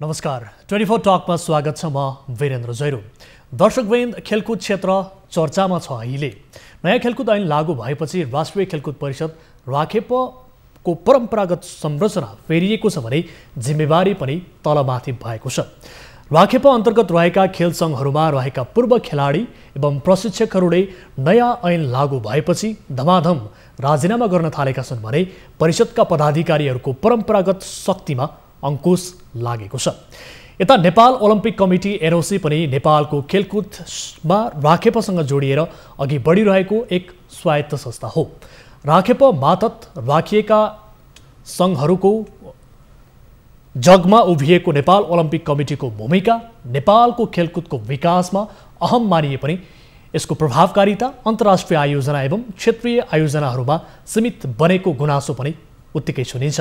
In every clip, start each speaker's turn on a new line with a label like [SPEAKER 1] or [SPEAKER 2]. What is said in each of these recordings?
[SPEAKER 1] नमस्कार 24 टकमा स्वागत छ। म वीरेन्द्र जैरू। दर्शकवृन्द, खेलकुद क्षेत्र चर्चामा छ। अहिले नयाँ खेलकुद ऐन लागू भएपछि राष्ट्रिय खेलकुद परिषद राखेपको परम्परागत संरचना फेरिएको छ भने जिम्मेवारी पनि तलमाथि भएको छ। राखेप अन्तर्गत रहेका खेल सङ्घहरूमा रहेका पूर्व खेलाडी एवं प्रशिक्षकहरूले नयाँ ऐन लागू भएपछि धमाधम राजीनामा गर्न थालेका छन् भने परिषदका पदाधिकारीहरूको परम्परागत शक्तिमा अंकुश लागेको छ। यता नेपाल ओलम्पिक कमिटी एनओसी पनि नेपालको खेलकुदमा राखेपसँग जोडिएर अघि बढिरहेको एक स्वायत्त संस्था हो। राखेप मातहत राखिएका सङ्घहरूको जगमा उभिएको नेपाल ओलम्पिक कमिटीको भूमिका नेपालको खेलकुदको विकासमा अहम मानिए पनि यसको प्रभावकारिता अन्तर्राष्ट्रिय आयोजना एवं क्षेत्रीय आयोजनाहरूमा सीमित बनेको गुनासो पनि उत्तिकै सुनिन्छ।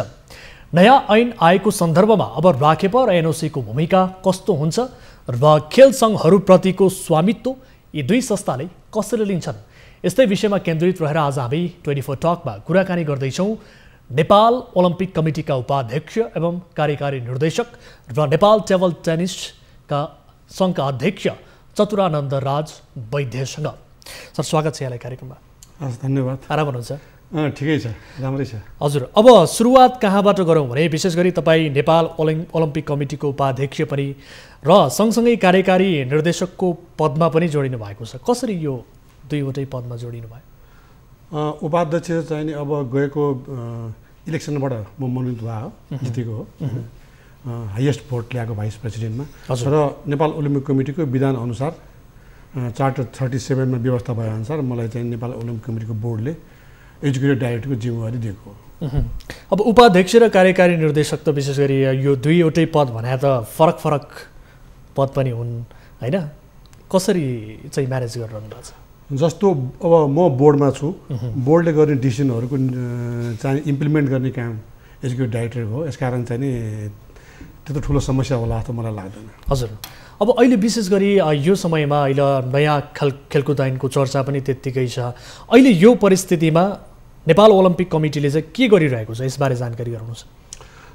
[SPEAKER 1] नयाँ ऐन आएको सन्दर्भमा अब राखेप र एनओसीको भूमिका कस्तो हुन्छ र खेल सङ्घहरूप्रतिको स्वामित्व यी दुई संस्थाले कसरी लिन्छन्, यस्तै विषयमा केन्द्रित रहेर आज हामी 24 टकमा कुराकानी गर्दैछौँ नेपाल ओलम्पिक कमिटीका उपाध्यक्ष एवं कार्यकारी निर्देशक र नेपाल टेबल टेनिसका सङ्घका अध्यक्ष चतुरानन्द राज वैद्यसँग। सर, स्वागत छ यहाँलाई कार्यक्रममा।
[SPEAKER 2] हस्, धन्यवाद।
[SPEAKER 1] आराम हुनुहुन्छ?
[SPEAKER 2] ठिकै छ, राम्रै छ।
[SPEAKER 1] हजुर, अब सुरुवात कहाँबाट गरौँ भने विशेष गरी तपाईँ नेपाल ओलम्पिक कमिटीको उपाध्यक्ष पनि र सँगसँगै कार्यकारी निर्देशकको पदमा पनि जोडिनु भएको छ। कसरी यो दुईवटै पदमा जोडिनु भयो?
[SPEAKER 2] उपाध्यक्ष चाहिँ नि अब गएको इलेक्सनबाट म मनोनित भयो, जितेको हो। हाइएस्ट भोट ल्याएको भाइस प्रेसिडेन्टमा र नेपाल ओलम्पिक कमिटीको विधान अनुसार चार्टर 37 मा व्यवस्था भएअनुसार मलाई चाहिँ नेपाल ओलम्पिक कमिटीको बोर्डले एजुकेटिभ डाइरेक्टरको जिम्मेवारी दिएको।
[SPEAKER 1] अब उपाध्यक्ष र कार्यकारी निर्देशक त विशेष गरी यो दुईवटै पद भने त फरक फरक पद पनि हुन् हैन? कसरी चाहिँ म्यानेज गरिरहनु भएको छ?
[SPEAKER 2] जस्तो अब म बोर्डमा छु, बोर्डले गर्ने डिसिजनहरूको चाहिँ इम्प्लिमेन्ट गर्ने काम एजुकेटिभ डाइरेक्टरको हो। यसकारण चाहिँ नि त्यस्तो ठुलो समस्या होला जस्तो मलाई लाग्दैन।
[SPEAKER 1] हजुर, अब अहिले विशेष गरी यो समयमा अहिले नयाँ खेलकुद ऐनको चर्चा पनि त्यत्तिकै छ। अहिले यो परिस्थितिमा नेपाल ओलम्पिक कमिटीले चाहिँ के गरिरहेको छ, यसबारे जानकारी गराउनुहोस्।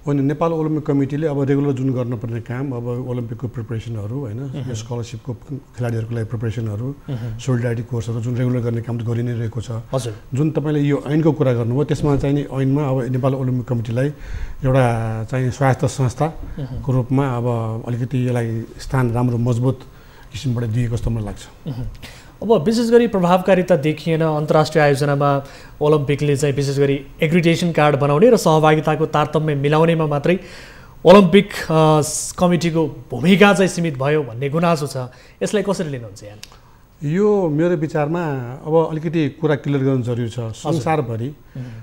[SPEAKER 2] होइन, नेपाल ओलम्पिक कमिटीले अब रेगुलर जुन गर्नुपर्ने काम, अब ओलम्पिकको प्रिपरेसनहरू होइन, स्कलरसिपको खेलाडीहरूको लागि प्रिपरेसनहरू, सोलिडारिटी कोर्सहरू जुन रेगुलर गर्ने काम त गरि नै रहेको छ।
[SPEAKER 1] हजुर,
[SPEAKER 2] जुन तपाईँले यो ऐनको कुरा गर्नुभयो त्यसमा चाहिँ नि ऐनमा अब नेपाल ओलम्पिक कमिटीलाई एउटा चाहिँ स्वायत्त संस्थाको रूपमा अब अलिकति यसलाई स्थान राम्रो मजबुत किसिमबाट दिएको जस्तो मलाई लाग्छ।
[SPEAKER 1] अब विशेष गरी प्रभावकारिता देखिएन। अन्तर्राष्ट्रिय आयोजनामा ओलम्पिकले चाहिँ विशेष गरी एग्रिडेसन कार्ड बनाउने र सहभागिताको तारतम्य मिलाउनेमा मात्रै ओलम्पिक कमिटीको भूमिका चाहिँ सीमित भयो भन्ने गुनासो छ। यसलाई कसरी लिनुहुन्छ यहाँ?
[SPEAKER 2] यो मेरो विचारमा अब अलिकति कुरा क्लियर गर्नु जरुरी छ। संसारभरि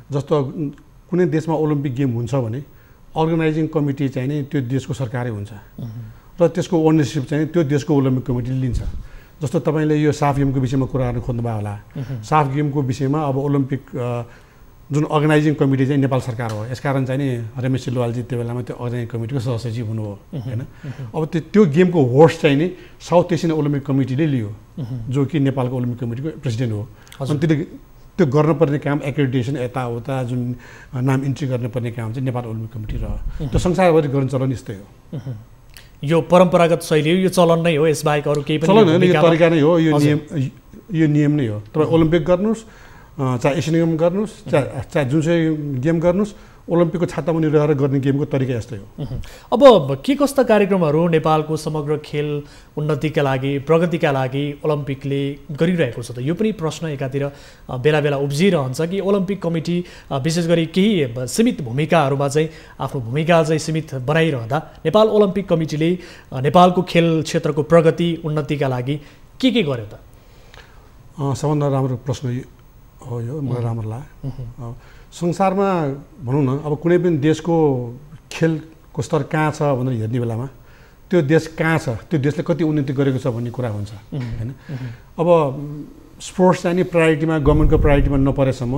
[SPEAKER 2] जस्तो कुनै देशमा ओलम्पिक गेम हुन्छ भने अर्गनाइजिङ कमिटी चाहिँ नि त्यो देशको सरकारै हुन्छ र त्यसको ओनरसिप चाहिँ त्यो देशको ओलम्पिक कमिटीले लिन्छ। जस्तो तपाईँले यो साफ गेमको विषयमा कुरा गर्न खोज्नुभयो होला। साफ गेमको विषयमा अब ओलम्पिक जुन अर्गनाइजिङ कमिटी चाहिँ नेपाल सरकार हो। यसकारण चाहिँ नि रमेश सिलवालजी त्यो बेलामा त्यो अर्गनाइजिङ कमिटीको सदस्य हुनुभयो होइन। अब त्यो गेमको होस्ट चाहिँ नि साउथ एसियन ओलम्पिक कमिटीले लियो, जो कि नेपालको ओलम्पिक कमिटीको प्रेसिडेन्ट हो। अनि त्यो गर्नुपर्ने काम एक्रेडिटेसन यताउता जुन नाम इन्ट्री गर्नुपर्ने काम चाहिँ नेपाल ओलम्पिक कमिटी रह्यो। त्यो संसारभरि गर्ने चलन यस्तै हो।
[SPEAKER 1] यो परम्परागत शैली हो, यो चलन नै हो, यसबाहेक अरू केही पनि
[SPEAKER 2] चलन होइन, यो तरिका नै हो, यो नियम नै हो। तपाईँ ओलम्पिक गर्नुहोस्, चाहे एसियन गेम गर्नुहोस्, चाहे जुनसुकै गेम गर्नुहोस्, ओलम्पिकको छातामुनि रहेर गर्ने गेमको तरिका यस्तै हो।
[SPEAKER 1] अब के कस्ता कार्यक्रमहरू नेपालको समग्र खेल उन्नतिका लागि, प्रगतिका लागि ओलम्पिकले गरिरहेको छ त? यो पनि प्रश्न एकातिर बेला बेला उब्जिरहन्छ कि ओलम्पिक कमिटी विशेष गरी केही सीमित भूमिकाहरूमा चाहिँ आफ्नो भूमिका चाहिँ सीमित बनाइरहँदा नेपाल ओलम्पिक कमिटीले नेपालको खेल क्षेत्रको प्रगति उन्नतिका लागि के गर्यो त?
[SPEAKER 2] सबभन्दा राम्रो प्रश्न हो यो, मलाई राम्रो लाग्यो। संसारमा भनौँ न, अब कुनै पनि देशको खेलको स्तर कहाँ छ भनेर हेर्ने बेलामा त्यो देश कहाँ छ, त्यो देशले कति उन्नति गरेको छ भन्ने कुरा हुन्छ होइन। अब स्पोर्ट्स चाहिँ नि प्रायोरिटीमा, गभर्मेन्टको प्रायोरिटीमा नपरेसम्म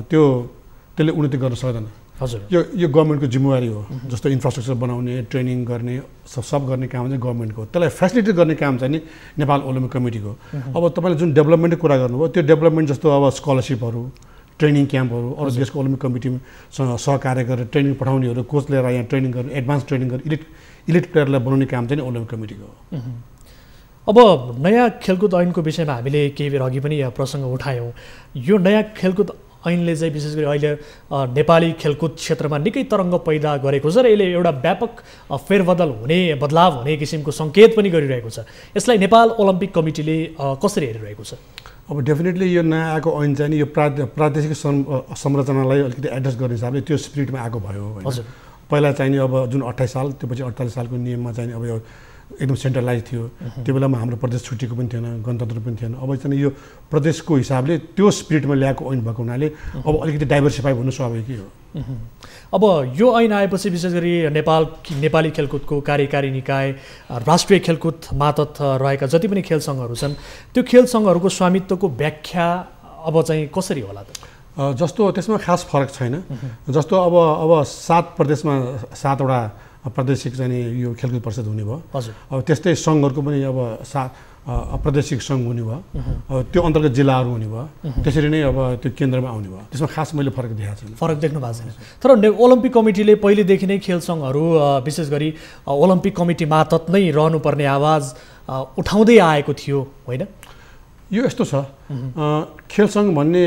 [SPEAKER 2] त्यसले उन्नति गर्न सक्दैन।
[SPEAKER 1] हजुर,
[SPEAKER 2] यो गभर्मेन्टको जिम्मेवारी हो। जस्तो इन्फ्रास्ट्रक्चर बनाउने, ट्रेनिङ गर्ने, सब गर्ने काम चाहिँ गभर्मेन्टको हो। त्यसलाई फेसिलिटेट गर्ने काम चाहिँ नि नेपाल ओलम्पिक कमिटीको। अब तपाईँले जुन डेभलपमेन्टको कुरा गर्नुभयो, त्यो डेभलपमेन्ट जस्तो अब स्कलरसिपहरू, ट्रेनिङ क्याम्पहरू अरू देशको ओलम्पिक कमिटीसँग सहकार्य गरेर ट्रेनिङ पठाउनेहरू कोच लिएर यहाँ ट्रेनिङ गरेर एडभान्स ट्रेनिङ गरेर इलिट प्लेयरलाई बनाउने काम चाहिँ ओलम्पिक कमिटीको हो।
[SPEAKER 1] अब नयाँ खेलकुद ऐनको विषयमा हामीले केही बेर अघि पनि प्रसङ्ग उठायौँ। यो नयाँ खेलकुद ऐनले चाहिँ विशेष गरी अहिले नेपाली खेलकुद क्षेत्रमा निकै तरङ्ग पैदा गरेको छ र यसले एउटा व्यापक बदलाव हुने किसिमको सङ्केत पनि गरिरहेको छ। यसलाई नेपाल ओलम्पिक कमिटीले कसरी हेरिरहेको छ?
[SPEAKER 2] अब डेफिनेटली यो नयाँ आएको ऐन चाहिँ नि यो प्रादेशिक संरचनालाई अलिकति एड्रेस गर्ने हिसाबले त्यो स्पिरिटमा आएको भयो होइन। पहिला चाहिँ नि अब जुन 28 साल त्यसपछि 48 सालको नियममा चाहिँ अब यो एकदम सेन्ट्रलाइज थियो। त्यो बेलामा हाम्रो प्रदेश छुट्टीको पनि थिएन, गणतन्त्र पनि थिएन। अब चाहिँ यो प्रदेशको हिसाबले त्यो स्पिरिटमा ल्याएको ऐन भएको हुनाले अब अलिकति डाइभर्सिफाई हुनु स्वाभाविकै हो।
[SPEAKER 1] अब यो ऐन आएपछि विशेष गरी नेपाली खेलकुदको कार्यकारी निकाय, राष्ट्रिय खेलकुद मातहत रहेका जति पनि खेल सङ्घहरू छन् त्यो खेल सङ्घहरूको स्वामित्वको व्याख्या अब चाहिँ कसरी होला त?
[SPEAKER 2] जस्तो त्यसमा खास फरक छैन। जस्तो अब 7 प्रदेशमा 7वटा प्रादेशिक चाहिँ यो खेलकुद परिषद हुने भयो। अब त्यस्तै सङ्घहरूको पनि अब 7 प्रादेशिक सङ्घ हुने भयो। अब त्यो अन्तर्गत जिल्लाहरू हुने भयो। त्यसरी नै अब त्यो केन्द्रमा आउने भयो। त्यसमा खास मैले फरक देखाएको छैन।
[SPEAKER 1] फरक देख्नु भएको छैन। तर ओलम्पिक कमिटीले पहिलेदेखि नै खेल सङ्घहरू विशेष गरी ओलम्पिक कमिटी मातहत नै रहनुपर्ने आवाज उठाउँदै आएको थियो होइन?
[SPEAKER 2] यो यस्तो छ, खेल सङ्घ भन्ने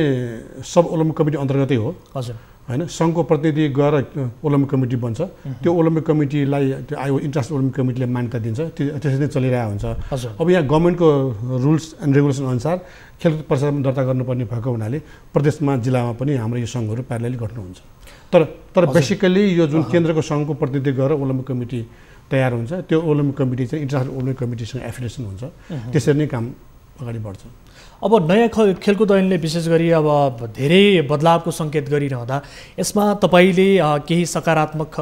[SPEAKER 2] सब ओलम्पिक कमिटी अन्तर्गतै हो।
[SPEAKER 1] हजुर
[SPEAKER 2] होइन। सङ्घको प्रतिनिधि गएर ओलम्पिक कमिटी बन्छ। त्यो ओलम्पिक कमिटीलाई त्यो इन्टरनेसनल ओलम्पिक कमिटीले मान्यता दिन्छ। त्यसरी नै चलिरहेको हुन्छ। अब यहाँ गभर्मेन्टको रुल्स एन्ड रेगुलेसन अनुसार खेलकुद परिषदमा दर्ता गर्नुपर्ने भएको हुनाले प्रदेशमा जिल्लामा पनि हाम्रो यो सङ्घहरू प्यारलली गठ्नुहुन्छ। तर बेसिकली यो जुन केन्द्रको सङ्घको प्रतिनिधि गएर ओलम्पिक कमिटी तयार हुन्छ त्यो ओलम्पिक कमिटी चाहिँ इन्टरनेसनल ओलम्पिक कमिटीसँग एफिलिएसन हुन्छ। त्यसरी नै काम अगाडि बढ्छ।
[SPEAKER 1] अब नयाँ खेलकुद ऐनले विशेष गरी अब धेरै बदलावको सङ्केत गरिरहँदा यसमा तपाईँले केही सकारात्मक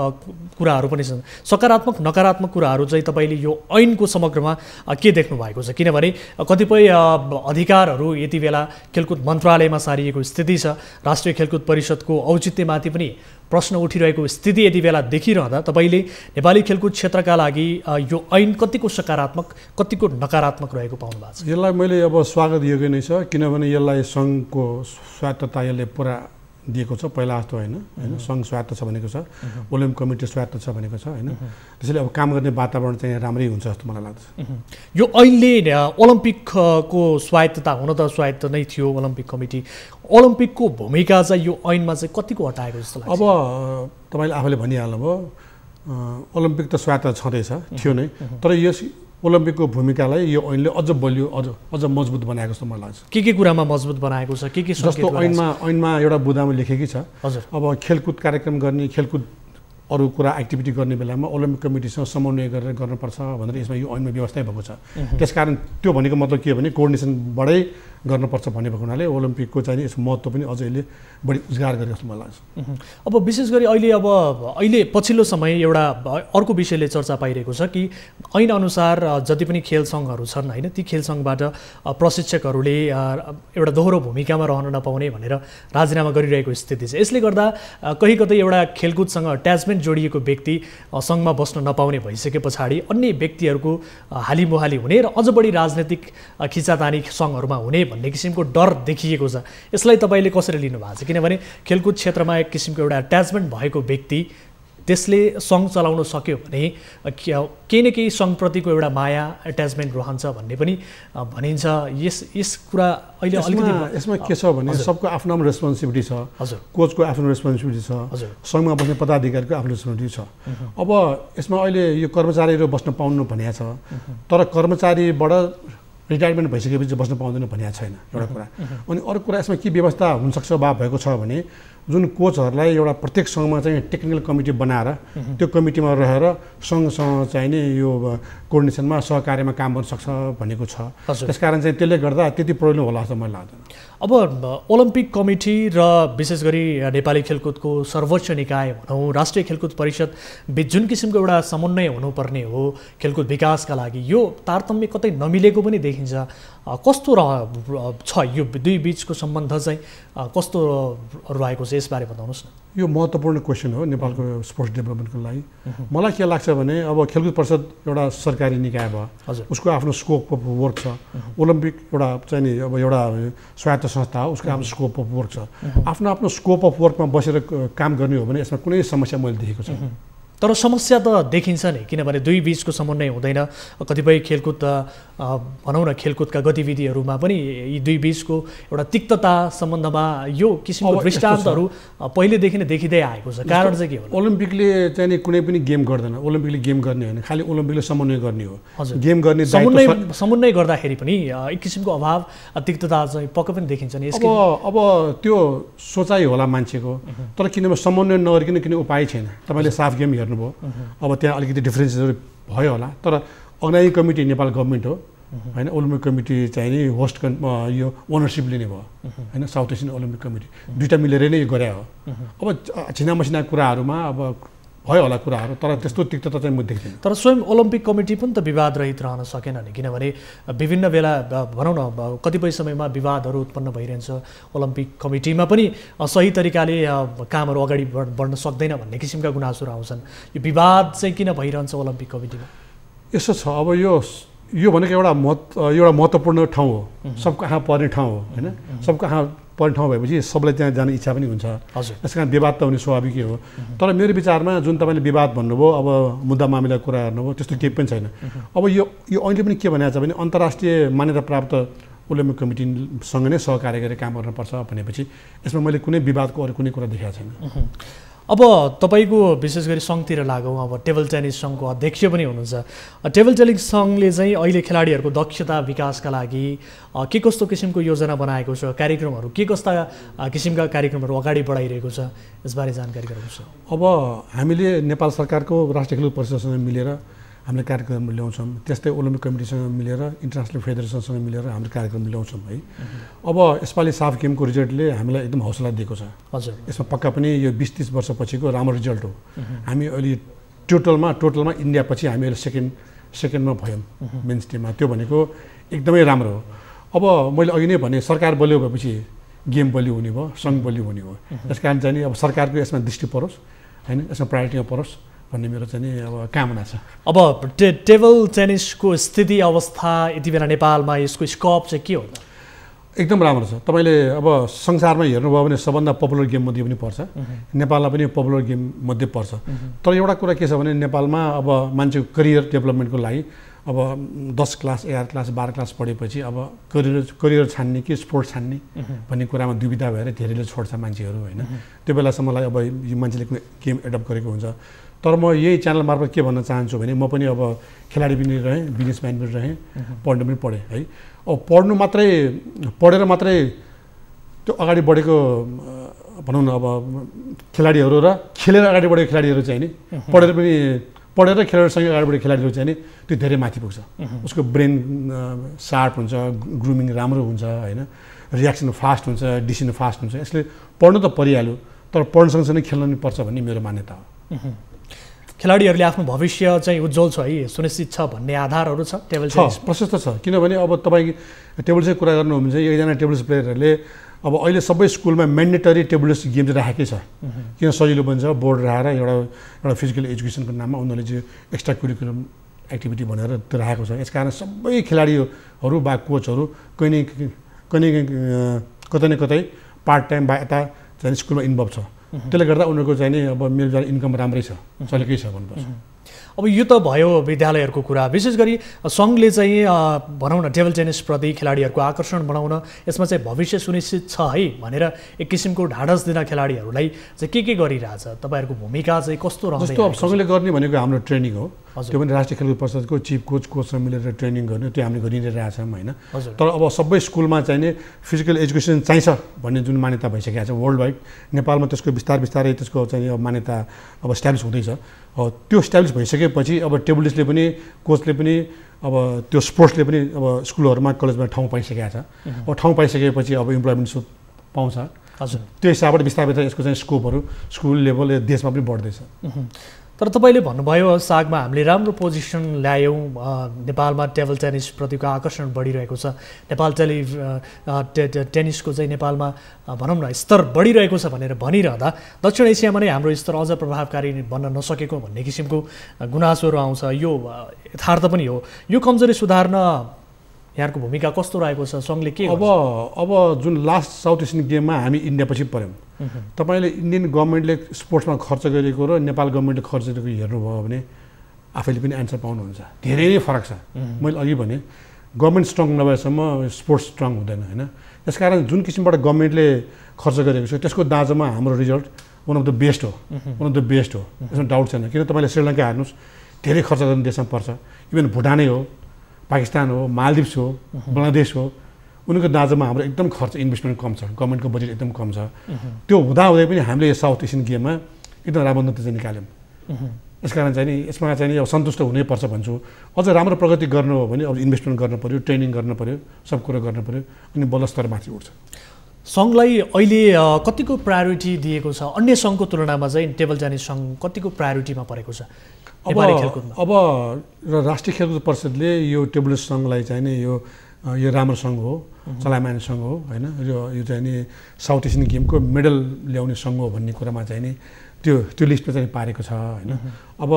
[SPEAKER 1] कुराहरू पनि छन्। सकारात्मक नकारात्मक कुराहरू चाहिँ तपाईँले यो ऐनको समग्रमा के देख्नु भएको छ? किनभने कतिपय अधिकारहरू यति बेला खेलकुद मन्त्रालयमा सारिएको स्थिति छ। राष्ट्रिय खेलकुद परिषदको औचित्यमाथि पनि प्रश्न उठिरहेको स्थिति यति बेला देखिरहँदा तपाईँले नेपाली खेलकुद क्षेत्रका लागि यो ऐन कतिको सकारात्मक कतिको नकारात्मक रहेको पाउनु भएको छ?
[SPEAKER 2] यसलाई मैले अब स्वागत योग्य नै छ, किनभने यसलाई सङ्घको स्वायत्तता यसले पुरा दिएको छ। पहिला जस्तो होइन होइन, सङ्घ स्वायत्त छ भनेको छ, ओलम्पिक कमिटी स्वायत्त छ भनेको छ होइन। त्यसैले अब काम गर्ने वातावरण चाहिँ राम्रै हुन्छ जस्तो मलाई लाग्छ।
[SPEAKER 1] यो ऐनले ओलम्पिकको स्वायत्तता हुन त स्वायत्त नै थियो ओलम्पिक कमिटी, ओलम्पिकको भूमिका चाहिँ यो ऐनमा चाहिँ कतिको हटाएको जस्तो लाग्छ?
[SPEAKER 2] अब तपाईँले आफैले भनिहाल्नुभयो ओलम्पिक त स्वायत्त छँदैछ थियो नै, तर यस ओलम्पिकको भूमिकालाई यो ऐनले अझ बलियो अझ मजबुत बनाएको जस्तो मलाई लाग्छ।
[SPEAKER 1] के कुरामा मजबुत बनाएको छ? के
[SPEAKER 2] जस्तो ऐनमा एउटा बुदामा लेखेकै छ।
[SPEAKER 1] हजुर।
[SPEAKER 2] अब खेलकुद कार्यक्रम गर्ने, खेलकुद अरू कुरा एक्टिभिटी गर्ने बेलामा ओलम्पिक कमिटीसँग समन्वय गरेर गर्नुपर्छ भनेर यसमा यो ऐनमा व्यवस्था भएको छ। त्यसकारण त्यो भनेको मतलब के हो भने कोअर्डिनेसनबाटै गर्नुपर्छ भन्ने भएको हुनाले ओलम्पिकको चाहिँ यस महत्त्व पनि अझ यसले बढी उजागर गरेको जस्तो मलाई लाग्छ।
[SPEAKER 1] अब विशेष गरी अहिले पछिल्लो समय एउटा अर्को विषयले चर्चा पाइरहेको छ कि ऐनअनुसार जति पनि खेल सङ्घहरू छन् होइन, ती खेल सङ्घबाट प्रशिक्षकहरूले एउटा दोहोरो भूमिकामा रहन नपाउने भनेर राजीनामा गरिरहेको स्थिति छ। यसले गर्दा कहीँ कतै एउटा खेलकुदसँग अट्याचमेन्ट जोडिएको व्यक्ति सङ्घमा बस्न नपाउने भइसके पछाडि अन्य व्यक्तिहरूको हालिमुहाली हुने र अझ बढी राजनैतिक खिचातानी सङ्घहरूमा हुने भन्ने किसिमको डर देखिएको छ। यसलाई तपाईँले कसरी लिनु भएको छ? किनभने खेलकुद क्षेत्रमा एक किसिमको एउटा अट्याचमेन्ट भएको व्यक्ति त्यसले सङ्घ चलाउन सक्यो भने केही न केही सङ्घप्रतिको एउटा माया एट्याचमेन्ट रहन्छ भन्ने पनि भनिन्छ। यस कुरा अहिले अलिकति
[SPEAKER 2] यसमा के छ भने सबको आफ्नो आफ्नो रेस्पोन्सिबिलिटी छ।
[SPEAKER 1] हजुर।
[SPEAKER 2] कोचको आफ्नो रेस्पोन्सिबिलिटी छ।
[SPEAKER 1] हजुर।
[SPEAKER 2] सङ्घमा बस्ने पदाधिकारीको आफ्नो रेस्पोन्सिबिलिटी छ। अब यसमा अहिले यो कर्मचारीहरू बस्न पाउनु भनेको छ, तर कर्मचारीबाट रिटायरमेन्ट भइसकेपछि बस्न पाउँदैन भनेको छैन एउटा कुरा। अनि अर्को कुरा यसमा के व्यवस्था हुनसक्छ भएको छ भने जुन कोचहरूलाई एउटा प्रत्येक सङ्घमा चाहिँ टेक्निकल कमिटी बनाएर त्यो कमिटीमा रहेर सङ्घसँग चाहिँ नि यो कोअर्डिनेसनमा सहकार्यमा काम गर्न सक्छ भनेको छ। त्यसकारण चाहिँ त्यसले गर्दा त्यति प्रब्लम होला जस्तो मलाई लाग्दैन।
[SPEAKER 1] अब ओलम्पिक कमिटी र विशेष गरी नेपाली खेलकुदको सर्वोच्च निकाय भनौँ राष्ट्रिय खेलकुद परिषद बिच जुन किसिमको एउटा समन्वय हुनुपर्ने हो खेलकुद विकासका लागि, यो तारतम्य कतै नमिलेको पनि देखिन्छ। कस्तो छ यो दुई बिचको सम्बन्ध चाहिँ कस्तो रहेको छ यसबारे बताउनुहोस् न।
[SPEAKER 2] यो महत्त्वपूर्ण क्वेसन हो नेपालको स्पोर्ट्स डेभलपमेन्टको लागि। मलाई के लाग्छ भने अब खेलकुद परिषद एउटा सरकारी निकाय भयो, उसको आफ्नो स्कोप अफ वर्क छ। ओलम्पिक एउटा चाहिँ नि अब एउटा स्वायत्त संस्था हो, उसको आफ्नो स्कोप अफ वर्क छ। आफ्नो आफ्नो स्कोप अफ वर्कमा बसेर काम गर्ने हो भने यसमा कुनै समस्या मैले देखेको छैन।
[SPEAKER 1] तर समस्या त देखिन्छ नै, किनभने दुई बीचको समन्वय हुँदैन। कतिपय खेलकुद भनौँ न खेलकुदका गतिविधिहरूमा पनि यी दुई बीचको एउटा तिक्तता सम्बन्धमा यो किसिमको दृष्टान्तहरू पहिलेदेखि नै देखिँदै आएको छ। कारण चाहिँ के हो?
[SPEAKER 2] ओलम्पिकले चाहिँ नि कुनै पनि गेम गर्दैन। ओलम्पिकले गेम गर्ने होइन, खालि ओलम्पिकले समन्वय गर्ने हो। गेम गर्ने
[SPEAKER 1] समन्वय गर्दाखेरि पनि एक किसिमको अभाव तिक्तता चाहिँ पक्कै पनि देखिन्छ नि।
[SPEAKER 2] अब त्यो सोचाइ होला मान्छेको, तर किनभने समन्वय नगरिकन किन उपाय छैन। तपाईँले साफ गेम हेर्नुभयो, अब त्यहाँ अलिकति डिफ्रेन्सेसहरू भयो होला, तर अर्गनाइजिङ कमिटी नेपाल गभर्मेन्ट हो होइन। ओलम्पिक कमिटी चाहिँ नि होस्ट यो ओनरसिप लिने भयो होइन, साउथ एसियन ओलम्पिक कमिटी दुईवटा मिलेर नै यो गरे हो। अब छिनामसिना कुराहरूमा अब भयो होला कुराहरू, तर त्यस्तो तिक्तता चाहिँ म देख्दिनँ।
[SPEAKER 1] तर स्वयं ओलम्पिक कमिटी पनि त विवाद रहित रहन सकेन नि, किनभने विभिन्न बेला भनौँ न कतिपय समयमा विवादहरू उत्पन्न भइरहन्छ। ओलम्पिक कमिटीमा पनि सही तरिकाले कामहरू अगाडि बढ्न सक्दैन भन्ने किसिमका गुनासोहरू आउँछन्। यो विवाद चाहिँ किन भइरहन्छ ओलम्पिक कमिटीमा?
[SPEAKER 2] यसो छ, अब यो भनेको एउटा महत्त्वपूर्ण ठाउँ हो, सबको कहाँ पर्ने ठाउँ हो होइन। सबको कहाँ पर्ने ठाउँ भएपछि सबलाई त्यहाँ जाने इच्छा पनि हुन्छ। त्यस कारण विवाद त हुने स्वाभाविकै हो। तर मेरो विचारमा जुन तपाईँले विवाद भन्नुभयो, अब मुद्दा मामिला कुरा गर्नुभयो, त्यस्तो केही पनि छैन। अब यो अहिले पनि के भनेको छ भने अन्तर्राष्ट्रिय मान्यता प्राप्त ओलम्पिक कमिटीसँग नै सहकार्य गरेर काम गर्नुपर्छ भनेपछि यसमा मैले कुनै विवादको अरू कुनै कुरा देखाएको छैन।
[SPEAKER 1] अब तपाईँको विशेष गरी सङ्घतिर लागौँ, अब टेबल टेनिस सङ्घको अध्यक्ष पनि हुनुहुन्छ। टेबल टेनिस सङ्घले चाहिँ अहिले खेलाडीहरूको दक्षता विकासका लागि के कस्तो किसिमको योजना बनाएको छ, कार्यक्रमहरू के कस्ता किसिमका कार्यक्रमहरू अगाडि बढाइरहेको छ, यसबारे जानकारी गराउनुहोस्।
[SPEAKER 2] अब हामीले नेपाल सरकारको राष्ट्रिय खेलकुद परिषदसँग मिलेर हामीले कार्यक्रम ल्याउँछौँ, त्यस्तै ओलम्पिक कमिटीसँग मिलेर इन्टरनेसनल फेडरेसनसँग मिलेर हामीले कार्यक्रम ल्याउँछौँ है। अब यसपालि साफ गेमको रिजल्टले हामीलाई एकदम हौसला दिएको छ।
[SPEAKER 1] हजुर,
[SPEAKER 2] यसमा पक्का पनि यो 20-30 वर्षपछिको राम्रो रिजल्ट हो। हामी अहिले टोटलमा इन्डियापछि हामी अहिले सेकेन्डमा भयौँ मेन्स टिममा। त्यो भनेको एकदमै राम्रो हो। अब मैले अघि नै भने सरकार बलियो भएपछि गेम बलियो हुने भयो, सङ्घ बलियो हुने हो। त्यस कारण चाहिँ अब सरकारको यसमा दृष्टि परोस् होइन, यसमा प्रायोरिटीमा परोस् भन्ने मेरो चाहिँ अब कामना छ।
[SPEAKER 1] अब टेबल टेनिसको स्थिति अवस्था यति बेला नेपालमा यसको स्कोप चाहिँ के हो?
[SPEAKER 2] एकदम राम्रो छ। तपाईँले अब संसारमा हेर्नुभयो भने सबभन्दा पपुलर गेम मध्ये पनि पर्छ, नेपालमा पनि पपुलर गेम मध्ये पर्छ। तर एउटा कुरा के छ भने नेपालमा अब मान्छेको करियर डेभलपमेन्टको लागि अब 10 क्लास 11 क्लास 12 क्लास पढेपछि अब करियर छान्ने कि स्पोर्ट्स छान्ने भन्ने कुरामा दुविधा भएर धेरैले छोड्छ मान्छेहरू होइन। त्यो बेलासम्मलाई अब यो मान्छेले कुनै गेम एडप्ट गरेको हुन्छ। तर म यही च्यानल मार्फत के भन्न चाहन्छु भने म पनि अब खेलाडी पनि रहेँ, बिजनेसम्यान पनि रहेँ, पढ्नु पनि पढेँ है। अब पढेर मात्रै त्यो अगाडि बढेको भनौँ न अब खेलाडीहरू र खेलेर अगाडि बढेको खेलाडीहरू चाहिँ नि पढेर खेलेरसँगै अगाडि बढेको खेलाडीहरू चाहिँ नि त्यो धेरै माथि पुग्छ। उसको ब्रेन सार्प हुन्छ, ग्रुमिङ राम्रो हुन्छ होइन, रियाक्सन फास्ट हुन्छ, डिसिसन फास्ट हुन्छ। यसले पढ्नु त परिहाल्यो, तर पढ्नु सँगसँगै खेल्नु पनि पर्छ भन्ने मेरो मान्यता हो।
[SPEAKER 1] खेलाडीहरूले आफ्नो भविष्य चाहिँ उज्जवल छ है, सुनिश्चित छ भन्ने आधारहरू छ टेबल टेनिस?
[SPEAKER 2] प्रशस्त छ। किनभने अब तपाईँ टेबल टेनिस कुरा गर्नु हो भने चाहिँ एकजना टेबल टेनिस प्लेयरहरूले अब अहिले सबै स्कुलमा म्यान्डेटरी टेबल टेनिस गेम चाहिँ राखेकै छ। किन सजिलो बन्छ, बोर्ड राखेर एउटा फिजिकल एजुकेसनको नाममा उनीहरूले चाहिँ एक्स्ट्रा कुरिकुलम एक्टिभिटी भनेर त्यो राखेको छ। यसकारण सबै खेलाडीहरू वा कोचहरू कतै न कतै पार्ट टाइम वा यता चाहिँ स्कुलमा इन्भल्भ छ। त्यसले गर्दा उनीहरूको चाहिँ नि अब मेरो इन्कम राम्रै छ, चलेकै छ भन्नुपर्छ।
[SPEAKER 1] अब यो त भयो विद्यालयहरूको कुरा। विशेष गरी सङ्घले चाहिँ भनौँ न टेबल टेनिसप्रति खेलाडीहरूको आकर्षण बढाउन यसमा चाहिँ भविष्य सुनिश्चित छ है भनेर एक किसिमको ढाडस दिन खेलाडीहरूलाई चाहिँ के गरिरहेछ? तपाईँहरूको भूमिका चाहिँ कस्तो रहन्छ?
[SPEAKER 2] जस्तो अब सङ्घले गर्ने भनेको हाम्रो ट्रेनिङ हो, त्यो पनि राष्ट्रिय खेलकुद परिषदको चिफ कोचसँग मिलेर ट्रेनिङ गर्ने, त्यो हामीले गरि नै रहेछौँ होइन। तर अब सबै स्कुलमा चाहिँ नि फिजिकल एजुकेसन चाहिन्छ भन्ने जुन मान्यता भइसकेको छ वर्ल्ड वाइड, नेपालमा त्यसको बिस्तारै त्यसको चाहिँ मान्यता अब इस्टाब्लिस हुँदैछ। त्यो इस्टाब्लिस भइसकेपछि अब टेबल टेनिसले पनि कोचले पनि अब त्यो स्पोर्ट्सले पनि अब स्कुलहरूमा कलेजमा ठाउँ पाइसकेको छ। अब ठाउँ पाइसकेपछि अब इम्प्लोइमेन्ट पाउँछ। हजुर, त्यो हिसाबबाट बिस्तारै यसको चाहिँ स्कोपहरू स्कुल लेभल देशमा पनि बढ्दैछ।
[SPEAKER 1] तर तपाईँले भन्नुभयो सागमा हामीले राम्रो पोजिसन ल्यायौँ, नेपालमा टेबल टेनिसप्रतिको आकर्षण बढिरहेको छ, नेपाल टेनिसको चाहिँ नेपालमा भनौँ न स्तर बढिरहेको छ भनेर भनिरहँदा दक्षिण एसियामा नै हाम्रो स्तर अझ प्रभावकारी बन्न नसकेको भन्ने किसिमको गुनासोहरू आउँछ। यो यथार्थ पनि हो। यो कमजोरी सुधार्न यहाँको भूमिका कस्तो रहेको छ? सङ्घले के
[SPEAKER 2] अब जुन लास्ट साउथ एसियन गेममा हामी इन्डिया पछि पऱ्यौँ। तपाईँले इन्डियन गभर्मेन्टले स्पोर्ट्समा खर्च गरेको र नेपाल गभर्मेन्टले खर्च गरेको हेर्नुभयो भने आफैले पनि एन्सर पाउनुहुन्छ। धेरै नै फरक छ। मैले अघि भने गभर्मेन्ट स्ट्रङ नभएसम्म स्पोर्ट्स स्ट्रङ हुँदैन होइन। त्यसकारण जुन किसिमबाट गभर्मेन्टले खर्च गरेको छ त्यसको दाँजोमा हाम्रो result one of the best हो, वान अफ द बेस्ट हो, यसमा डाउट छैन। किन तपाईँले श्रीलङ्का हेर्नुहोस्, धेरै खर्च गर्ने देशमा पर्छ। इभन भुटानै हो, पाकिस्तान हो, मालदिप्स हो, बङ्गलादेश हो, उनीहरूको दाँजोमा हाम्रो एकदम खर्च इन्भेस्टमेन्ट कम छ, गभर्मेन्टको बजेट एकदम कम छ। त्यो हुँदाहुँदै पनि हामीले साउथ एसियन गेममा एकदम राम्रो नतिजा निकाल्यौँ। यसकारण चाहिँ नि यसमा चाहिँ नि अब सन्तुष्ट हुनैपर्छ भन्छु। अझ राम्रो प्रगति गर्नु हो भने अब इन्भेस्टमेन्ट गर्नु पऱ्यो, ट्रेनिङ गर्नु पऱ्यो, सब कुरो गर्नु पऱ्यो, अनि बल्ल स्तर माथि उठ्छ।
[SPEAKER 1] सङ्घलाई अहिले कतिको प्रायोरिटी दिएको छ? अन्य सङ्घको तुलनामा चाहिँ टेबल टेनिस सङ्घ कतिको प्रायोरिटीमा परेको छ नेपाली खेलकुदमा?
[SPEAKER 2] अब राष्ट्रिय खेलकुद परिषदले यो टेबल टेनिस सङ्घलाई चाहिँ नि यो राम्रो सङ्घ हो, चलायमान सङ्घ हो होइन, यो चाहिँ नि साउथ एसियन गेमको मेडल ल्याउने सङ्घ हो भन्ने कुरामा चाहिँ नि त्यो लिस्टमा चाहिँ पारेको छ होइन। अब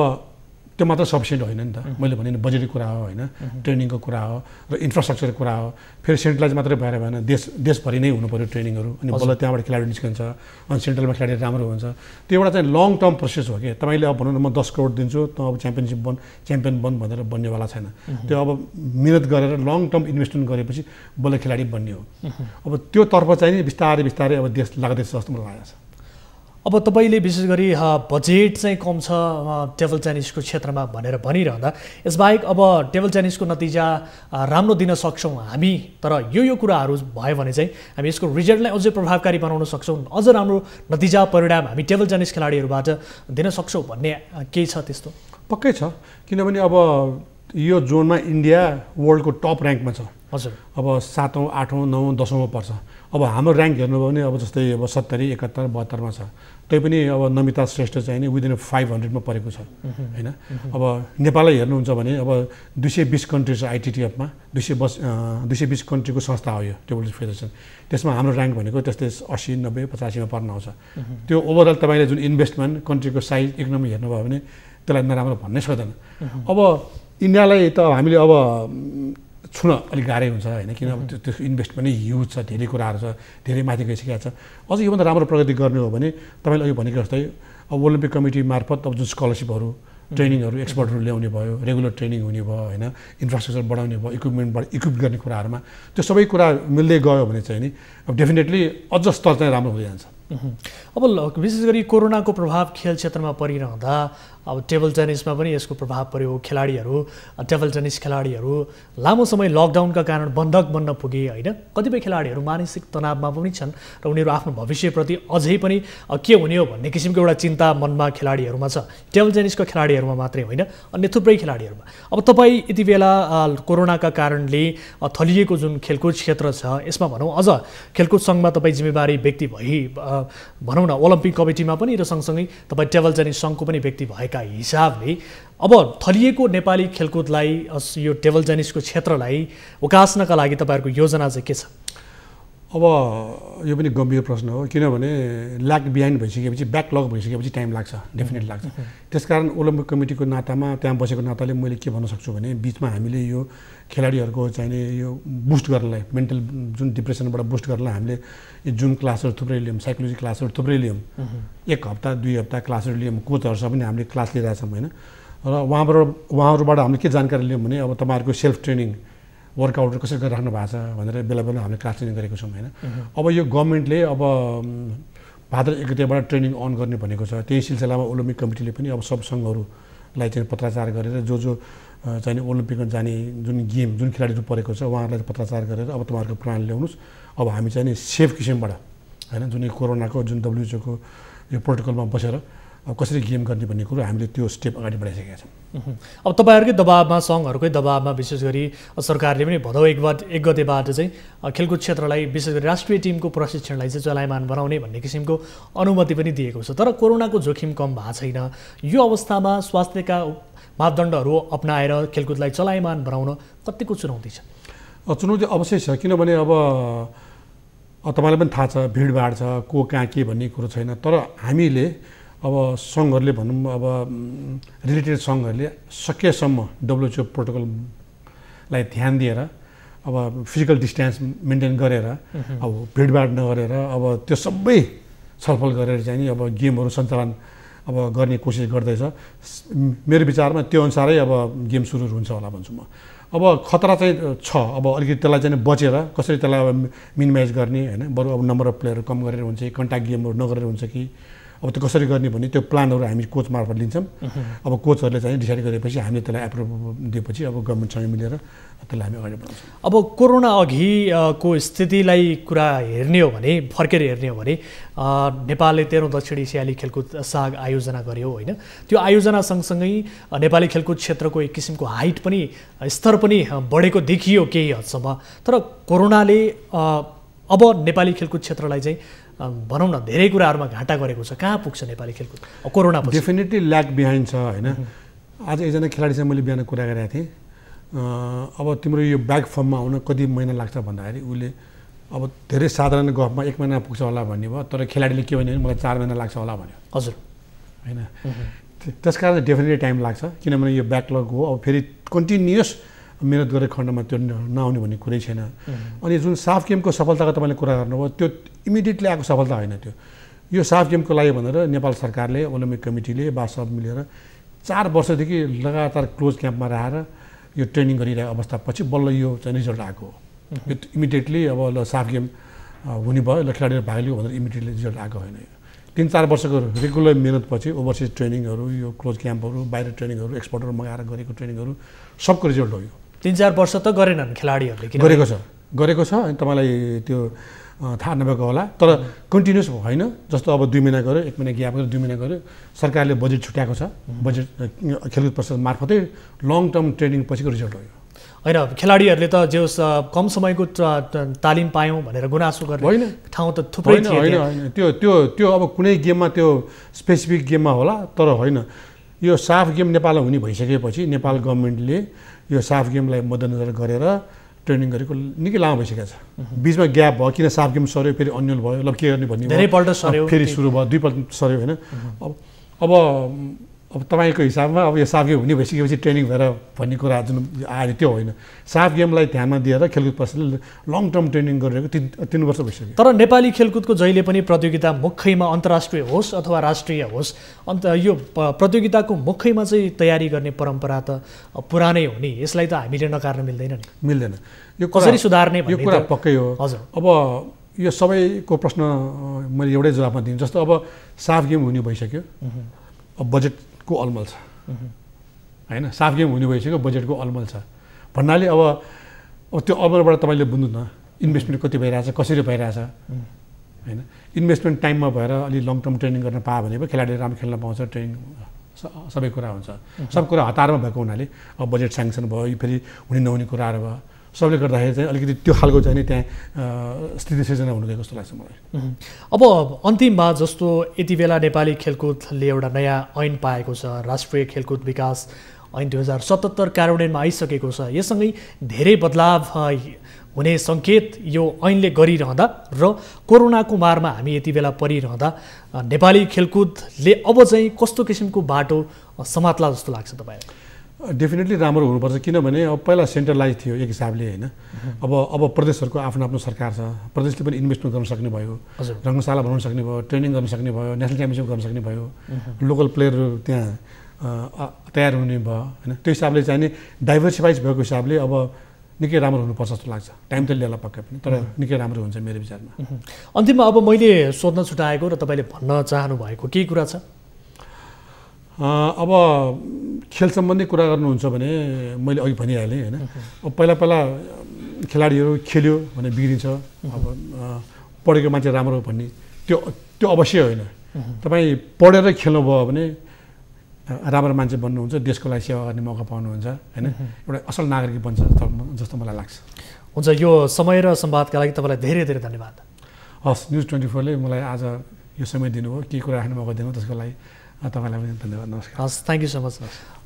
[SPEAKER 2] त्यो मात्र सफिसियन्ट होइन नि त। मैले भने नि बजेटको कुरा हो होइन, ट्रेनिङको कुरा हो र इन्फ्रास्ट्रक्चरको कुरा हो। फेरि सेन्ट्रलाइज मात्रै भएर भएन, देशभरि नै हुनु पऱ्यो ट्रेनिङहरू, अनि बल्ल त्यहाँबाट खेलाडी निस्कन्छ, अनि सेन्ट्रलमा खेलाडी राम्रो हुन्छ। त्यो एउटा चाहिँ लङ टर्म प्रोसेस हो कि तपाईँले अब भनौँ न म 10 करोड दिन्छु त अब च्याम्पियन बन भनेर बन्नेवाला छैन। त्यो अब मिहिनेत गरेर लङ टर्म इन्भेस्टमेन्ट गरेपछि बल्ल खेलाडी बन्ने हो। अब त्यो तर्फ चाहिँ नि बिस्तारै अब देश लाग्दैछ जस्तो मलाई लागेको छ।
[SPEAKER 1] अब तपाईँले विशेष गरी बजेट चाहिँ कम छ टेबल टेनिसको क्षेत्रमा भनेर भनिरहँदा यसबाहेक अब टेबल टेनिसको नतिजा राम्रो दिन सक्छौँ हामी, तर यो कुराहरू भयो भने चाहिँ हामी यसको रिजल्टलाई अझै प्रभावकारी बनाउन सक्छौँ, अझ राम्रो नतिजा परिणाम हामी टेबल टेनिस खेलाडीहरूबाट दिन सक्छौँ भन्ने केही छ त्यस्तो?
[SPEAKER 2] पक्कै छ, किनभने अब यो जोनमा इन्डिया वर्ल्डको टप ऱ्याङ्कमा छ।
[SPEAKER 1] हजुर।
[SPEAKER 2] अब 7औं, 8औं, 9औं, 10औं पर्छ। अब हाम्रो ऱ्याङ्क हेर्नुभयो भने अब जस्तै अब 70, 71, 72मा छ। तैपनि अब नमिता श्रेष्ठ चाहिँ नि विदिन 500मा परेको छ होइन। अब नेपाललाई हेर्नुहुन्छ भने अब 220 कन्ट्री छ आइटिटिएफमा, 220 कन्ट्रीको संस्था हो यो टेबल टेनिस फेडरेसन। त्यसमा हाम्रो ऱ्याङ्क भनेको त्यस्तै 80, 90, 85मा पर्न आउँछ। त्यो ओभरअल तपाईँले जुन इन्भेस्टमेन्ट, कन्ट्रीको साइज, इकोनोमी हेर्नुभयो भने त्यसलाई नराम्रो भन्नै सक्दैन। अब इन्डियालाई त हामीले अब छुन अलिक गाह्रै हुन्छ होइन, किन त्यसको इन्भेस्ट पनि ह्युज छ, धेरै कुराहरू छ, धेरै माथि गइसकेको छ। अझ योभन्दा राम्रो प्रगति गर्ने हो भने तपाईँले अघि भनेको जस्तै अब ओलम्पिक कमिटी मार्फत अब जुन स्कलरसिपहरू, ट्रेनिङहरू, एक्सपर्टहरू ल्याउने भयो, रेगुलर ट्रेनिङ हुने भयो होइन, इन्फ्रास्ट्रक्चर बढाउने भयो, इक्विपमेन्टबाट इक्विप गर्ने कुराहरूमा त्यो सबै कुरा मिल्दै गयो भने चाहिँ नि अब डेफिनेटली अझ स्तर चाहिँ राम्रो हुँदै जान्छ।
[SPEAKER 1] अब विशेष गरी कोरोनाको प्रभाव खेल क्षेत्रमा परिरहँदा अब टेबल टेनिसमा पनि यसको प्रभाव पर्यो। खेलाडीहरू, टेबल टेनिस खेलाडीहरू लामो समय लकडाउनका कारण बन्धक बन्न पुगे होइन। कतिपय खेलाडीहरू मानसिक तनावमा पनि छन् र उनीहरू आफ्नो भविष्यप्रति अझै पनि के हुने हो भन्ने किसिमको एउटा चिन्ता मनमा खेलाडीहरूमा छ। टेबल टेनिसको खेलाडीहरूमा मात्रै होइन, अन्य थुप्रै खेलाडीहरूमा। अब तपाईँ यति बेला कोरोनाका कारणले थलिएको जुन खेलकुद क्षेत्र छ यसमा भनौँ अझ खेलकुद सङ्घमा तपाईँ जिम्मेवारी व्यक्ति भई भनौँ न ओलम्पिक कमिटीमा पनि र सँगसँगै तपाईँ टेबल टेनिस सङ्घको पनि व्यक्ति भएका हिसाबले अब थलिएको नेपाली खेलकुदलाई, यो टेबल टेनिसको क्षेत्रलाई उकास्नका लागि तपाईँहरूको योजना चाहिँ के छ?
[SPEAKER 2] अब यो पनि गम्भीर प्रश्न हो, किनभने ल्याग बिहाइन्ड भइसकेपछि, ब्याकलग भइसकेपछि टाइम लाग्छ, डेफिनेट लाग्छ। त्यसकारण ओलम्पिक कमिटीको नातामा, त्यहाँ बसेको नाताले मैले के भन्न सक्छु भने बिचमा हामीले यो खेलाडीहरूको चाहिने यो बुस्ट गर्नलाई, मेन्टल जुन डिप्रेसनबाट बुस्ट गर्नलाई हामीले जुम क्लासहरू थुप्रै लियौँ, साइकोलोजी क्लासहरू थुप्रै लियौँ, 1 हप्ता 2 हप्ता क्लासहरू लियौँ, कोचहरूसँग पनि हामीले क्लास लिइरहेछौँ होइन। र उहाँहरूबाट हामीले के जानकारी लियौँ भने अब तपाईँहरूको सेल्फ ट्रेनिङ, वर्कआउटहरू कसरी गरिराख्नु भएको छ भनेर बेला बेला हामीले क्लास ट्रेनिङ गरेको छौँ होइन। अब यो गभर्मेन्टले अब भाद्र 1 गतेबाट ट्रेनिङ अन गर्ने भनेको छ। त्यही सिलसिलामा ओलम्पिक कमिटीले पनि अब सब सङ्घहरूलाई चाहिँ पत्राचार गरेर जो चाहिँ ओलम्पिकमा जाने जुन गेम, जुन खेलाडीहरू परेको छ उहाँहरूलाई पत्राचार गरेर अब तपाईँहरूको प्लान ल्याउनुहोस्, अब हामी चाहिँ नि सेफ किसिमबाट होइन, जुन कोरोनाको जुन WHO को यो प्रोटोकलमा बसेर कसरी गेम गर्ने भन्ने कुरो हामीले त्यो स्टेप अगाडि बढाइसकेका छौँ।
[SPEAKER 1] अब तपाईँहरूकै दबाबमा सङ्घहरूकै दबाबमा विशेष गरी सरकारले पनि भदौ 1 गतेबाट चाहिँ खेलकुद क्षेत्रलाई विशेष गरी राष्ट्रिय टिमको प्रशिक्षणलाई चाहिँ चलायमान बनाउने भन्ने किसिमको अनुमति पनि दिएको छ। तर कोरोनाको जोखिम कम भएको छैन। यो अवस्थामा स्वास्थ्यका मापदण्डहरू अपनाएर खेलकुदलाई चलायमान बनाउन कतिको चुनौती छ?
[SPEAKER 2] चुनौती अवश्य छ, किनभने अब तपाईँलाई पनि थाहा छ भिडभाड छ, को कहाँ के भन्ने कुरो छैन। तर हामीले अब सङ्घहरूले भनौँ, अब रिलेटेड सङ्घहरूले सकेसम्म WHO प्रोटोकललाई ध्यान दिएर अब फिजिकल डिस्टेन्स मेन्टेन गरेर अब भिडभाड नगरेर अब त्यो सबै छलफल गरेर चाहिँ नि अब गेमहरू सञ्चालन अब गर्ने कोसिस गर्दैछ। मेरो विचारमा त्यो अनुसारै अब गेम सुरु हुन्छ होला भन्छु म। अब खतरा चाहिँ छ, अब अलिकति त्यसलाई चाहिँ बचेर कसरी त्यसलाई अब मिनिमाइज गर्ने होइन, बरु अब नम्बर अफ प्लेयरहरू कम गरेर हुन्छ कि कन्ट्याक्ट गेमहरू नगरेर हुन्छ कि अब त्यो कसरी गर्ने भन्ने त्यो प्लानहरू हामी कोच मार्फत लिन्छौँ। अब कोचहरूले चाहिँ डिसाइड गरेपछि हामीले त्यसलाई एप्रुभ दिएपछि अब गभर्मेन्टसँग मिलेर त्यसलाई हामी अगाडि बढाउँछौँ।
[SPEAKER 1] अब कोरोना अघिको स्थितिलाई कुरा हेर्ने हो भने, फर्केर हेर्ने हो भने नेपालले 13औं दक्षिण एसियाली खेलकुद साग आयोजना गर्यो होइन। त्यो आयोजना सँगसँगै नेपाली खेलकुद क्षेत्रको एक किसिमको हाइट पनि, स्तर पनि बढेको देखियो केही हदसम्म। तर कोरोनाले अब नेपाली खेलकुद क्षेत्रलाई चाहिँ भनौँ न धेरै कुराहरूमा घाटा गरेको छ। कहाँ पुग्छ नेपाली खेलकुद कोरोना पछि?
[SPEAKER 2] डेफिनेटली ल्याक बिहाइन्ड छ होइन। आज एकजना खेलाडीसँग मैले बिहान कुरा गरेको थिएँ, अब तिम्रो यो ब्याक फर्ममा आउन कति महिना लाग्छ भन्दाखेरि उसले अब धेरै साधारण गफमा 1 महिना पुग्छ होला भन्ने भयो, तर खेलाडीले के भन्यो भने मलाई 4 महिना लाग्छ होला भन्यो।
[SPEAKER 1] हजुर
[SPEAKER 2] होइन, त्यस कारण डेफिनेटली टाइम लाग्छ, किनभने यो ब्याकलग हो। अब फेरि कन्टिन्युस मेहनत गरेको खण्डमा त्यो नआउने भन्ने कुरै छैन। अनि जुन साफ गेमको सफलताको तपाईँले कुरा गर्नुभयो, त्यो इमिडिएटली आएको सफलता होइन। त्यो यो साफ गेमको लागि भनेर नेपाल सरकारले, ओलम्पिक कमिटीले सब मिलेर 4 वर्षदेखि लगातार क्लोज क्याम्पमा राखेर यो ट्रेनिङ गरिरहेको अवस्थापछि बल्ल यो चाहिँ रिजल्ट आएको हो। यो इमिडिएटली अब ल साफ गेम हुने भयो, ल खेलाडीहरू भाग लियो भनेर इमिडिएटली रिजल्ट आएको होइन। 3-4 वर्षको रेगुलर मेहनतपछि ओभरसिज ट्रेनिङहरू, यो क्लोज क्याम्पहरू, बाहिर ट्रेनिङहरू, एक्सपर्टहरू मगाएर गरेको ट्रेनिङहरू सबको रिजल्ट हो। यो
[SPEAKER 1] 3-4 वर्ष त गरेनन् खेलाडीहरूले,
[SPEAKER 2] गरेको छ। अनि तपाईँलाई त्यो थाहा नभएको होला, तर कन्टिन्युस होइन। जस्तो अब 2 महिना गऱ्यो, 1 महिना ग्याप गरेर 2 महिना गऱ्यो, सरकारले बजेट छुट्याएको छ। बजेट खेलकुद परिषद मार्फतै लङ टर्म ट्रेनिङ पछिको रिजल्ट हो यो
[SPEAKER 1] होइन। खेलाडीहरूले त जे कम समयको तालिम पायौँ भनेर गुनासो गर्ने होइन, ठाउँ त थुप्रै थियो।
[SPEAKER 2] होइन, त्यो अब कुनै गेममा त्यो स्पेसिफिक गेममा होला, तर होइन। यो साफ गेम नेपालमा हुने भइसकेपछि नेपाल गभर्मेन्टले यो साफ गेमलाई मध्यनजर गरेर ट्रेनिङ गरेको निकै लामो भइसकेको छ। बिचमा ग्याप भयो, किन साफ गेम सर्यो, फेरि अन्यल भयो, ल के गर्ने भन्ने
[SPEAKER 1] धेरैपल्ट सर्यो,
[SPEAKER 2] फेरि सुरु भयो, 2 पल्ट सर्यो होइन। अब तपाईँको हिसाबमा अब यो साफ गेम हुने भइसकेपछि ट्रेनिङ भएर भन्ने कुरा जुन आयो त्यो होइन। साफ गेमलाई ध्यानमा दिएर खेलकुद परिषदले लङ टर्म ट्रेनिङ गरिरहेको 3 वर्ष भइसक्यो।
[SPEAKER 1] तर नेपाली खेलकुदको जहिले पनि प्रतियोगिता मुख्यमा अन्तर्राष्ट्रिय होस् अथवा राष्ट्रिय होस्, अन्त यो प्रतियोगिताको मुख्यमा चाहिँ तयारी गर्ने परम्परा त पुरानै हो नि। यसलाई त हामीले नकार्न मिल्दैन नि।
[SPEAKER 2] मिल्दैन। यो
[SPEAKER 1] कसरी सुधार्ने
[SPEAKER 2] यो कुरा पक्कै हो।
[SPEAKER 1] हजुर,
[SPEAKER 2] अब यो सबैको प्रश्न मैले एउटै जवाफमा दिन्छु। जस्तो अब साफ गेम हुने भइसक्यो, अब बजेटको अलमल छ होइन। साफ गेम हुने भइसक्यो, बजेटको अलमल छ भन्नाले अब त्यो अलमलबाट तपाईँले बुझ्नु न इन्भेस्टमेन्ट कति भइरहेछ, कसरी भइरहेछ होइन। इन्भेस्टमेन्ट टाइममा भएर अलि लङ टर्म ट्रेनिङ गर्न पायो भने खेलाडीले राम्रो खेल्न पाउँछ, ट्रेनिङ सबै कुरा हुन्छ। सब कुरा हतारमा भएको हुनाले अब बजेट स्याङ्सन भयो, फेरि हुने नहुने कुराहरू भयो, सबले गर्दाखेरि चाहिँ अलिकति त्यो खालको चाहिँ त्यहाँ स्थिति सिर्जना हुनु गएको जस्तो लाग्छ मलाई।
[SPEAKER 1] अब अन्तिममा जस्तो यति बेला नेपाली खेलकुदले एउटा नयाँ ऐन पाएको छ, राष्ट्रिय खेलकुद विकास ऐन 2077 कार्यान्वयनमा आइसकेको छ। यससँगै धेरै बदलाव हुने सङ्केत यो ऐनले गरिरहँदा र कोरोनाको मारमा हामी यति बेला परिरहँदा नेपाली खेलकुदले अब चाहिँ कस्तो किसिमको बाटो समात्ला जस्तो लाग्छ तपाईँलाई?
[SPEAKER 2] डेफिनेटली राम्रो हुनुपर्छ, किनभने अब पहिला सेन्ट्रलाइज थियो एक हिसाबले होइन। अब प्रदेशहरूको आफ्नो आफ्नो सरकार छ, प्रदेशले पनि इन्भेस्टमेन्ट गर्न सक्ने भयो, रङ्गशाला बनाउन सक्ने भयो, ट्रेनिङ गर्न सक्ने भयो, नेसनल च्याम्पियनसिप गर्न सक्ने भयो, लोकल प्लेयरहरू त्यहाँ तयार हुने भयो होइन। त्यो हिसाबले चाहिँ नि डाइभर्सिफाइज भएको हिसाबले अब निकै राम्रो हुनुपर्छ जस्तो लाग्छ। टाइम त लिएला पक्कै पनि, तर निकै राम्रो हुन्छ मेरो विचारमा।
[SPEAKER 1] अन्तिममा अब मैले सोध्न छुटाएको र तपाईँले भन्न चाहनु भएको केही कुरा छ?
[SPEAKER 2] अब खेल सम्बन्धी कुरा गर्नुहुन्छ भने मैले अघि भनिहालेँ होइन। अब पहिला खेलाडीहरू खेल्यो भने बिग्रिन्छ, अब पढेको मान्छे राम्रो भन्ने त्यो अवश्य होइन। तपाईँ पढेर खेल्नुभयो भने राम्रो मान्छे बन्नुहुन्छ, देशको लागि सेवा गर्ने मौका पाउनुहुन्छ होइन, एउटा असल नागरिक बन्छ जस्तो मलाई लाग्छ।
[SPEAKER 1] हुन्छ, यो समय र संवादका लागि तपाईँलाई धेरै धेरै धन्यवाद।
[SPEAKER 2] हस्, न्युज 24ले मलाई आज यो समय दिनुभयो, के कुरा राख्ने मौका दिनुभयो, त्यसको लागि तपाईँलाई पनि धन्यवाद। नमस्कार।
[SPEAKER 1] हस्, थ्याङ्क यू सो मच।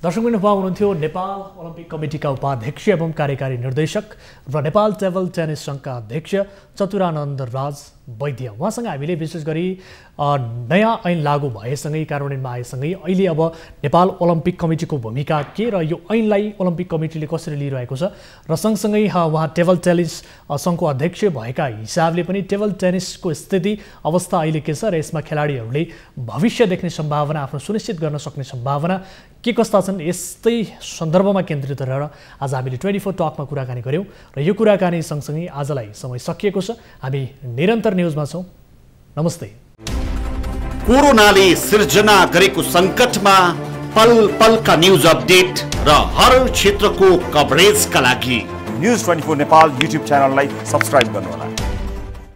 [SPEAKER 1] दर्शकवृन्द, उहाँ हुनुहुन्थ्यो नेपाल ओलम्पिक कमिटीका उपाध्यक्ष एवं कार्यकारी निर्देशक र नेपाल टेबल टेनिस सङ्घका अध्यक्ष चतुरानन्द राज वैद्य। उहाँसँग हामीले विशेष गरी नयाँ ऐन लागू भएसँगै, कार्यान्वयनमा आएसँगै अहिले अब नेपाल ओलम्पिक कमिटीको भूमिका के र यो ऐनलाई ओलम्पिक कमिटीले कसरी लिइरहेको छ र सँगसँगै उहाँ टेबल टेनिस सङ्घको अध्यक्ष भएका हिसाबले पनि टेबल टेनिसको स्थिति अवस्था अहिले के छ र यसमा खेलाडीहरूले भविष्य देख्ने सम्भावना, आफ्नो सुनिश्चित गर्न सक्ने सम्भावना के कस्ता छन्, यस्तै सन्दर्भमा केन्द्रित रहेर आज हामीले 24 टकमा कुराकानी गऱ्यौँ र यो कुराकानी सँगसँगै आजलाई समय सकिएको छ। हामी निरन्तर न्युजमा छौँ। नमस्ते।
[SPEAKER 3] कोरोनाले सिर्जना गरेको सङ्कटमा पल पलका न्युज अपडेट र हर क्षेत्रको कभरेजका लागि
[SPEAKER 4] न्युज 24 नेपाल युट्युब च्यानललाई सब्स्क्राइब गर्नुहोला।